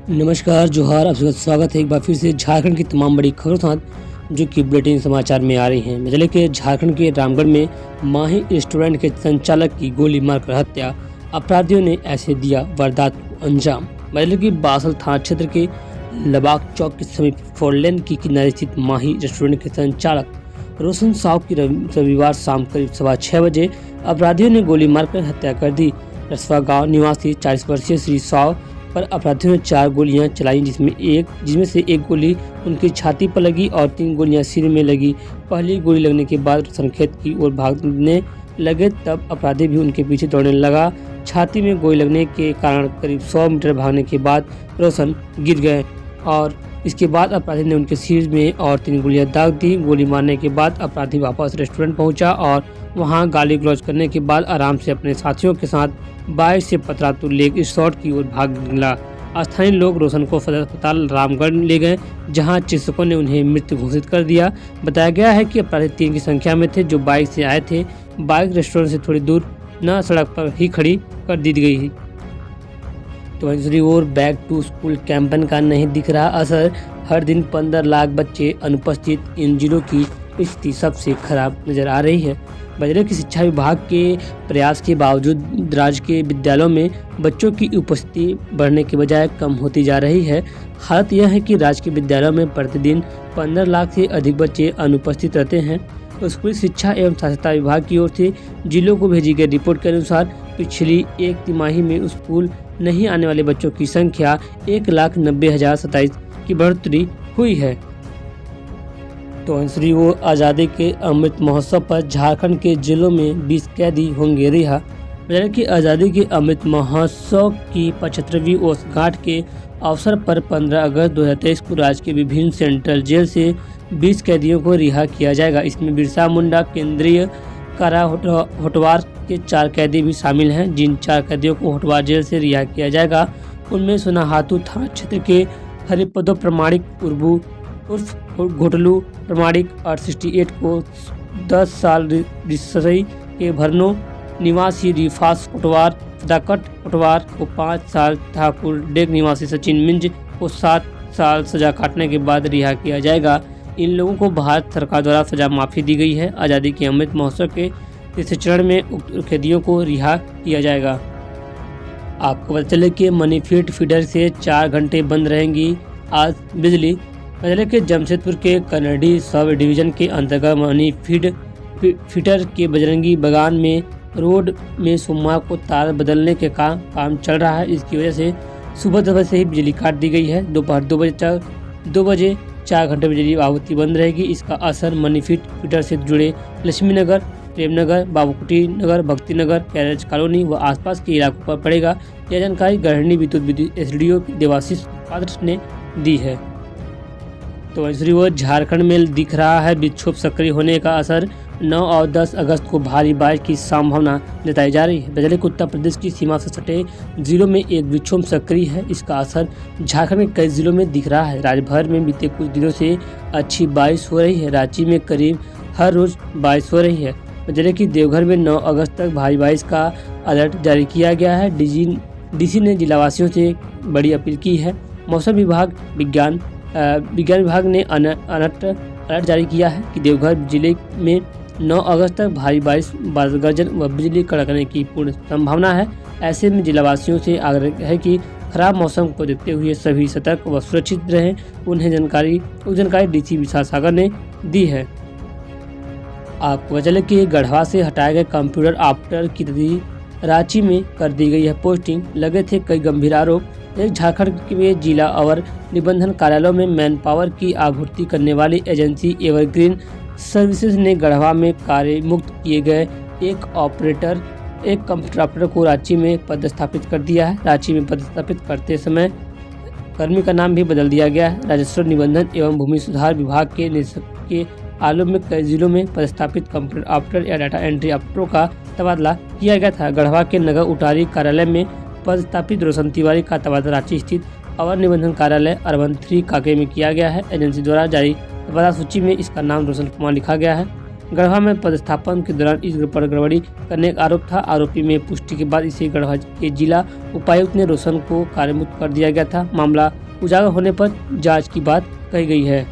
नमस्कार, जोहार, आप सबका स्वागत है एक बार फिर से झारखंड की तमाम बड़ी खबरों के साथ जो कि बुलेटिन समाचार में आ रही हैं। मतलब कि झारखंड के रामगढ़ में माही रेस्टोरेंट के संचालक की गोली मारकर हत्या, अपराधियों ने ऐसे दिया वारदात को अंजाम। मतलब कि बासल थाना क्षेत्र के लबाक चौक के समीप फोरलेन की किनारे स्थित माही रेस्टोरेंट के संचालक रोशन साहु की रविवार शाम करीब 6:15 बजे अपराधियों ने गोली मारकर हत्या कर दी। रसवा गाँव निवासी 40 वर्षीय श्री साहु पर अपराधियों ने 4 गोलियां चलाई, जिसमें से एक गोली उनकी छाती पर लगी और 3 गोलियां सिर में लगी। पहली गोली लगने के बाद रोशन खेत की ओर भागने लगे, तब अपराधी भी उनके पीछे दौड़ने लगा। छाती में गोली लगने के कारण करीब 100 मीटर भागने के बाद रोशन गिर गए और इसके बाद अपराधी ने उनके सिर में और 3 गोलियां दाग दी। गोली मारने के बाद अपराधी वापस रेस्टोरेंट पहुंचा और वहां गाली गलौज करने के बाद आराम से अपने साथियों के साथ बाइक से पतरातू लेक रिसोर्ट की ओर भाग निकला। स्थानीय लोग रोशन को सदर अस्पताल रामगढ़ ले गए, जहां चिकित्सकों ने उन्हें मृत घोषित कर दिया। बताया गया है कि अपराधी 3 की संख्या में थे, जो बाइक से आए थे। बाइक रेस्टोरेंट से थोड़ी दूर न सड़क पर ही खड़ी कर दी गई। तो दूसरी ओर बैक टू स्कूल कैंपेन का नहीं दिख रहा असर। हर दिन 15 लाख बच्चे अनुपस्थित, इन जिलों की स्थिति सबसे खराब नजर आ रही है। बजरंग की शिक्षा विभाग के प्रयास के बावजूद राज्य के विद्यालयों में बच्चों की उपस्थिति बढ़ने के बजाय कम होती जा रही है। हालत यह है कि राज्य के विद्यालयों में प्रतिदिन 15 लाख से अधिक बच्चे अनुपस्थित रहते हैं। स्कूली शिक्षा एवं साक्षरता विभाग की ओर से जिलों को भेजी गई रिपोर्ट के अनुसार पिछली एक तिमाही में स्कूल नहीं आने वाले बच्चों की संख्या 1,90,027 की बढ़ोतरी हुई है। तो दूसरी ओर आज़ादी के अमृत महोत्सव पर झारखंड के जिलों में 20 कैदी होंगे रिहा। मतलब कि आज़ादी के अमृत महोत्सव की 75वीं वर्षगांठ के अवसर पर 15 अगस्त 2023 को राज्य के विभिन्न सेंट्रल जेल से 20 कैदियों को रिहा किया जाएगा। इसमें बिरसा मुंडा केंद्रीय कारा होटवार के 4 कैदी भी शामिल हैं। जिन 4 कैदियों को होटवार जेल से रिहा किया जाएगा उनमें सोनाहातू थाना क्षेत्र के हरिपदो प्रमाणिक उर्फ घोटलू प्रमाणिक 868 को 10 साल, रिसई के भरनो निवासी रिफास होटवार सदाकत होटवार को 5 साल, ठाकुर डेग निवासी सचिन मिंज को 7 साल सजा काटने के बाद रिहा किया जाएगा। इन लोगों को भारत सरकार द्वारा सजा माफ़ी दी गई है। आज़ादी के अमृत महोत्सव के तीसरे चरण में उक्त कैदियों को रिहा किया जाएगा। आपको पता चले कि मनी फीडर से 4 घंटे बंद रहेंगी आज बिजली। जिले के जमशेदपुर के कनडी सब डिवीजन के अंतर्गत मनी फीडर के बजरंगी बागान में रोड में सोमवार को तार बदलने के काम चल रहा है। इसकी वजह से सुबह 10 बजे से ही बिजली काट दी गई है। दोपहर 2 बजे 4 घंटे बिजली आपूर्ति बंद रहेगी। इसका असर मनी फीडर से जुड़े लक्ष्मी नगर, प्रेमनगर, बाबूकुटी नगर, भक्ति नगर, कैरेज कॉलोनी व आसपास के इलाकों पर पड़ेगा। यह जानकारी गृहिणी विद्युत एसडीओ देवाशीष पात्र ने दी है। तो दूसरी ओर झारखंड में दिख रहा है विक्षोभ सक्रिय होने का असर। 9 और 10 अगस्त को भारी बारिश की संभावना जताई जा रही है। बजरंग उत्तर प्रदेश की सीमा से सटे जिलों में एक विक्षोभ सक्रिय है। इसका असर झारखंड में कई जिलों में दिख रहा है। राज्य भर में बीते कुछ दिनों से अच्छी बारिश हो रही है। रांची में करीब हर रोज बारिश हो रही है। बजरंग की देवघर में 9 अगस्त तक भारी बारिश का अलर्ट जारी किया गया है। डीसी ने जिलावासियों से बड़ी अपील की है। मौसम विज्ञान विभाग ने अलर्ट जारी किया है कि देवघर जिले में 9 अगस्त तक भारी बारिश, बादल गर्जन व बिजली कड़कने की पूर्ण संभावना है। ऐसे में जिलावासियों से आग्रह है कि खराब मौसम को देखते हुए सभी सतर्क व सुरक्षित रहें। उन्हें जानकारी डीसी विशाल सागर ने दी है। आपको बता चले कि गढ़वा से हटाए गए कंप्यूटर ऑपरेटर की रांची में कर दी गई है पोस्टिंग। लगे थे कई गंभीर आरोप। एक झारखंड के जिला और निबंधन कार्यालयों में मैन पावर की आपूर्ति करने वाली एजेंसी एवरग्रीन सर्विसेज ने गढ़वा में कार्य मुक्त किए गए एक कंप्यूटर ऑपरेटर को रांची में पदस्थापित कर दिया है। रांची में पदस्थापित करते समय कर्मी का नाम भी बदल दिया गया है। राजस्व, निबंधन एवं भूमि सुधार विभाग के निदेशक के आलोक में कई जिलों में पदस्थापित कंप्यूटर ऑपरेटर या डाटा एंट्री ऑपरेटरों का तबादला किया गया था। गढ़वा के नगर उटारी कार्यालय में पदस्थापित रोशन तिवारी का तबादला रांची स्थित अवर निबंधन कार्यालय अर्बन 3 काके में किया गया है। एजेंसी द्वारा जारी तबादला सूची में इसका नाम रोशन कुमार लिखा गया है। गढ़वा में पदस्थापन के दौरान इस पर गड़बड़ी करने का आरोप था। आरोपी में पुष्टि के बाद इसे गढ़वा के जिला उपायुक्त ने रोशन को कार्यमुक्त कर दिया गया था। मामला उजागर होने पर जांच की बात कही गई है।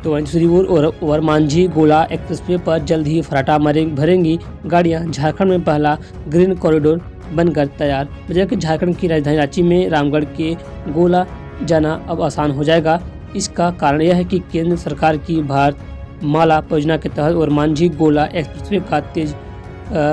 तो दूसरी ओर मांझी गोला एक्सप्रेसवे पर जल्द ही फराटा भरेंगी गाड़ियां। झारखंड में पहला ग्रीन कॉरिडोर बनकर तैयार। जबकि झारखंड की राजधानी रांची में रामगढ़ के गोला जाना अब आसान हो जाएगा। इसका कारण यह है कि केंद्र सरकार की भारत माला परियोजना के तहत और मांझी गोला एक्सप्रेसवे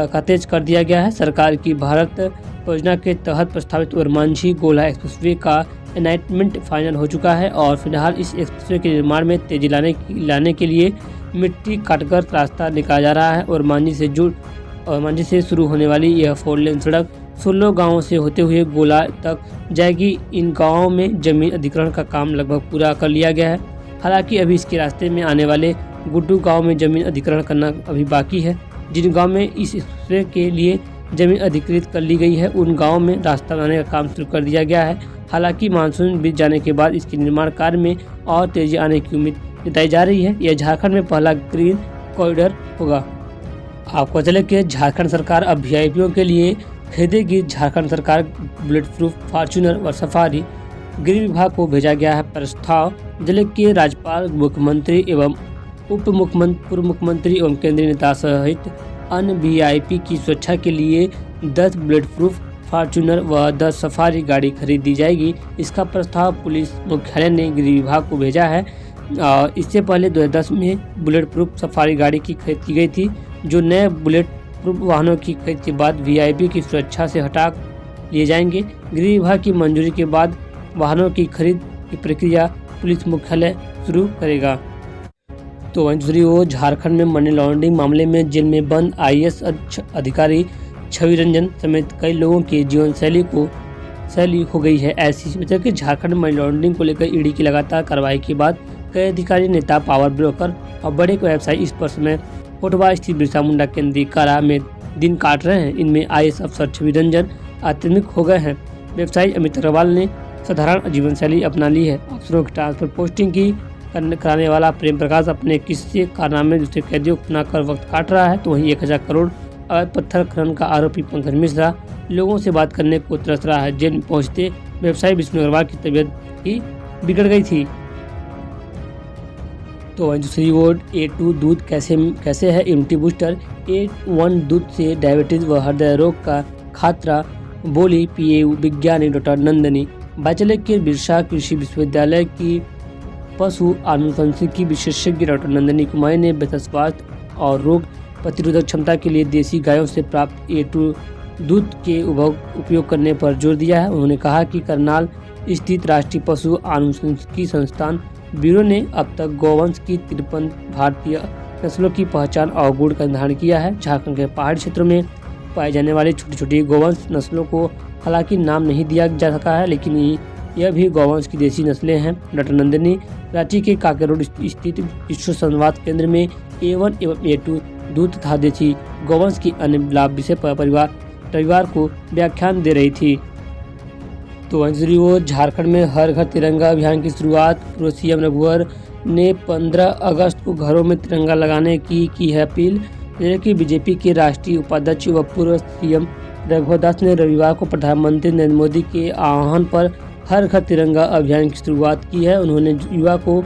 का तेज कर दिया गया है। सरकार की भारत परियोजना के तहत प्रस्तावित और मांझी गोला एक्सप्रेसवे का अनाइंटमेंट फाइनल हो चुका है और फिलहाल इस एक्सप्रेसवे के निर्माण में तेजी लाने के लिए मिट्टी काटकर रास्ता निकाला जा रहा है। और मांझी से शुरू होने वाली यह 4 लेन सड़क 16 गांवों से होते हुए गोला तक जाएगी। इन गांवों में जमीन अधिग्रहण का काम लगभग पूरा कर लिया गया है। हालांकि अभी इसके रास्ते में आने वाले गुड्डू गांव में जमीन अधिग्रहण करना अभी बाकी है। जिन गांव में इस एक्सप्रेसवे के लिए जमीन अधिकृत कर ली गई है उन गाँव में रास्ता बनाने का काम शुरू कर दिया गया है। हालांकि मानसून बीत जाने के बाद इसके निर्माण कार्य में और तेजी आने की उम्मीद जताई जा रही है। यह झारखंड में पहला ग्रीन कॉरिडोर होगा। आपको चले कि झारखंड सरकार अब वीआईपीओ के लिए खरीदेगी। झारखंड सरकार बुलेट प्रूफ फॉर्च्यूनर व सफारी। गृह विभाग को भेजा गया है प्रस्ताव। जिले के राज्यपाल, मुख्यमंत्री एवं पूर्व मुख्यमंत्री एवं केंद्रीय नेता सहित अन्य वीआईपी की सुरक्षा के लिए 10 बुलेट प्रूफ फॉर्च्यूनर व 10 सफारी गाड़ी खरीद दी जाएगी। इसका प्रस्ताव पुलिस मुख्यालय ने गृह विभाग को भेजा है। इससे पहले 2010 में बुलेट प्रूफ सफारी गाड़ी की खरीद की गई थी, जो नए बुलेट प्रूफ वाहनों की खरीद के बाद वीआईपी की सुरक्षा से हटा लिए जाएंगे। गृह विभाग की मंजूरी के बाद वाहनों की खरीद की प्रक्रिया पुलिस मुख्यालय शुरू करेगा। तो दूसरी ओर झारखंड में मनी लॉन्ड्रिंग मामले में जेल में बंद आईएएस अधिकारी छवि रंजन समेत कई लोगों की जीवन शैली हो गई है। ऐसी वजह कि झारखंड में मनी लॉन्ड्रिंग को लेकर ईडी की लगातार कार्रवाई के बाद कई अधिकारी, नेता, पावर ब्रोकर और बड़े व्यवसायी इस पर समय कोटवा स्थित बिरसा मुंडा केंद्रीय कारा में दिन काट रहे हैं। इनमें आईएएस अफसर छवि रंजन आतंकित हो गए हैं। व्यवसायी अमित अग्रवाल ने साधारण जीवन शैली अपना ली है। अफसरों की ट्रांसफर पोस्टिंग की कराने वाला प्रेम प्रकाश अपने किस्से कारनामे दूसरे कैदियों को अपनाकर वक्त काट रहा है। तो वहीं 1000 करोड़ अवैध पत्थर खनन का आरोपी पंकज मिश्रा लोगों से बात करने को तरस रहा है। जेल में पहुंचते व्यवसायी विष्णु अग्रवाल की तबीयत ही बिगड़ गई थी। तो दूसरी ओर A2 दूध कैसे है इम्यूनिटी बूस्टर। A1 दूध से डायबिटीज व हृदय रोग का खतरा, बोली PAU विज्ञानी डॉक्टर नंदिनी। बाचले के बिरसा कृषि विश्वविद्यालय की पशु अनुवंशिकी विशेषज्ञ डॉक्टर नंदिनी कुमारी ने बेहतर स्वास्थ्य और रोग प्रतिरोधक क्षमता के लिए देसी गायों से प्राप्त A2 दूध के उपयोग करने पर जोर दिया है। उन्होंने कहा कि करनाल स्थित राष्ट्रीय पशु अनुवंशिकी संस्थान ब्यूरो ने अब तक गौवंश की 53 भारतीय नस्लों की पहचान और गुण का निर्धारण किया है। झारखंड के पहाड़ी क्षेत्रों में पाई जाने वाली छोटी छोटी गौवंश नस्लों को हालांकि नाम नहीं दिया जा सका है, लेकिन यह भी गौवंश की देसी नस्लें हैं। डॉक्टर नंदिनी रांची के काके रोड स्थित विश्व संवाद केंद्र में A1 एवं A2 दूध तथा देसी गौवंश की अन्य लाभ विषय पर रविवार को व्याख्यान दे रही थी। तो दूसरी ओर झारखंड में हर घर तिरंगा अभियान की शुरुआत। पूर्व सीएम रघुवर ने 15 अगस्त को घरों में तिरंगा लगाने की है अपील। जबकि बीजेपी के राष्ट्रीय उपाध्यक्ष व पूर्व सीएम रघुवर दास ने रविवार को प्रधानमंत्री नरेंद्र मोदी के आह्वान पर हर घर तिरंगा अभियान की शुरुआत की है। उन्होंने युवा को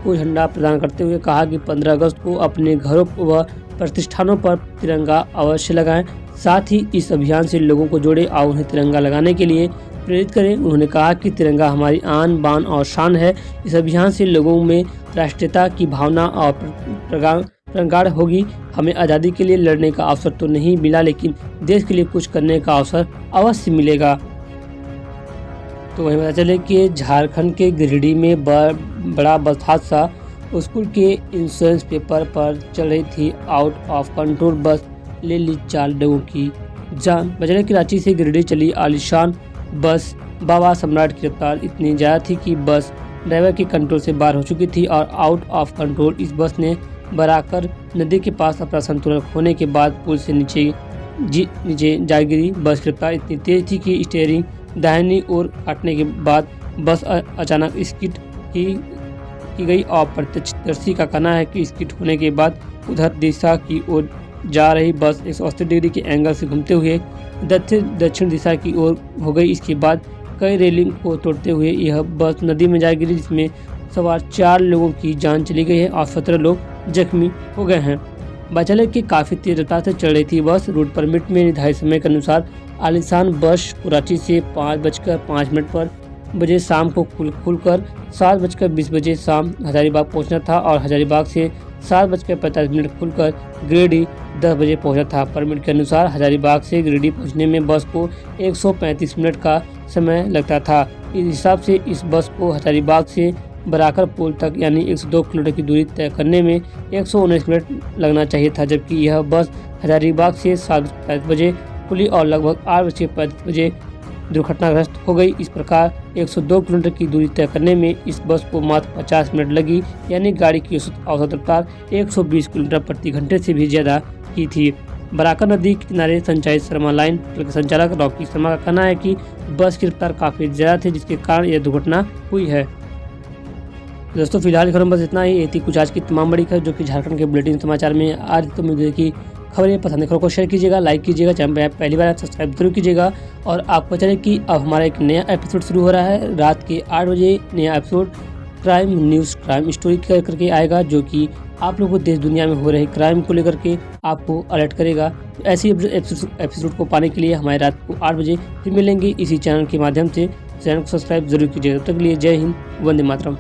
झंडा प्रदान करते हुए कहा कि 15 अगस्त को अपने घरों व प्रतिष्ठानों पर तिरंगा अवश्य लगाएं। साथ ही इस अभियान से लोगों को जोड़े और उन्हें तिरंगा लगाने के लिए प्रेरित करें। उन्होंने कहा कि तिरंगा हमारी आन बान और शान है। इस अभियान से लोगों में राष्ट्रीयता की भावना और प्रगाढ़ होगी। हमें आज़ादी के लिए लड़ने का अवसर तो नहीं मिला, लेकिन देश के लिए कुछ करने का अवसर अवश्य मिलेगा। तो वहीं पता चले कि झारखंड के गिरिडीह में बड़ा बस हादसा। स्कूल के इंश्योरेंस पेपर पर चल रही थी आउट ऑफ कंट्रोल बस, ले ली 4 लोगों की जान। बजरंग की रांची से गिरिडीह चली आलीशान बस बाबा सम्राट की रफ्तार इतनी ज़्यादा थी कि बस ड्राइवर के कंट्रोल से बाहर हो चुकी थी और आउट ऑफ कंट्रोल इस बस ने बराकर नदी के पास अपना संतुलन खोने के बाद पुल से नीचे जा गिरी। बस की रफ्तार इतनी तेज थी कि स्टीयरिंग दाहिनी ओर काटने के बाद बस अचानक स्किड की गई और प्रत्यक्षदर्शी का कहना है कि स्किड होने के बाद उधर दिशा की ओर जा रही बस 180 डिग्री के एंगल से घूमते हुए दक्षिण दिशा की ओर हो गई। इसके बाद कई रेलिंग को तोड़ते हुए यह बस नदी में जा गिरी, जिसमें सवार 4 लोगों की जान चली गई है और 17 लोग जख्मी हो गए हैं। बचाले की काफ़ी तेज रफ्तार से चल रही थी बस। रूट परमिट में निर्धारित समय के अनुसार आलीशान बस कराची से 5:05 पर बजे शाम को खुलकर 7:20 बजे शाम हजारीबाग पहुंचना था और हजारीबाग से 7:45 खुलकर गिरिडीह 10 बजे पहुंचना था। परमिट के अनुसार हजारीबाग से गिरिडीह पहुंचने में बस को 135 मिनट का समय लगता था। इस हिसाब से इस बस को हजारीबाग से बराकर पुल तक यानी 102 किलोमीटर की दूरी तय करने में 119 मिनट लगना चाहिए था, जबकि यह बस हजारीबाग से 7:45 बजे खुली और लगभग 8:35 बजे दुर्घटनाग्रस्त हो गई। इस प्रकार 102 किलोमीटर की दूरी तय करने में इस बस को मात्र 50 मिनट लगी, यानी गाड़ी की औसत रफ्तार 120 किलोमीटर प्रति घंटे से भी ज़्यादा की थी। बराकर नदी के किनारे संचालित शर्मा लाइन के संचालक रॉकी शर्मा का कहना है कि बस की रफ्तार काफ़ी ज़्यादा थी, जिसके कारण यह दुर्घटना हुई है। दोस्तों फिलहाल खबर बस इतना ही। ये थी कुछ आज की तमाम बड़ी खबर जो कि झारखंड के बुलेटिन समाचार में आज। तो मुझे की खबरें पसंद है, खबरों को शेयर कीजिएगा, लाइक कीजिएगा, चैनल पर पहली बार सब्सक्राइब जरूर कीजिएगा। और आपको चले कि अब हमारा एक नया एपिसोड शुरू हो रहा है रात के 8 बजे। नया episode crime news crime story करके आएगा, जो कि आप लोगों को देश दुनिया में हो रहे क्राइम को लेकर के आपको अलर्ट करेगा। तो ऐसी एपिसोड को पाने के लिए हमारे रात को 8 बजे फिर मिलेंगे इसी चैनल के माध्यम से। चैनल को सब्सक्राइब जरूर कीजिएगा। तब तक के लिए जय हिंद, वंदे मातरम।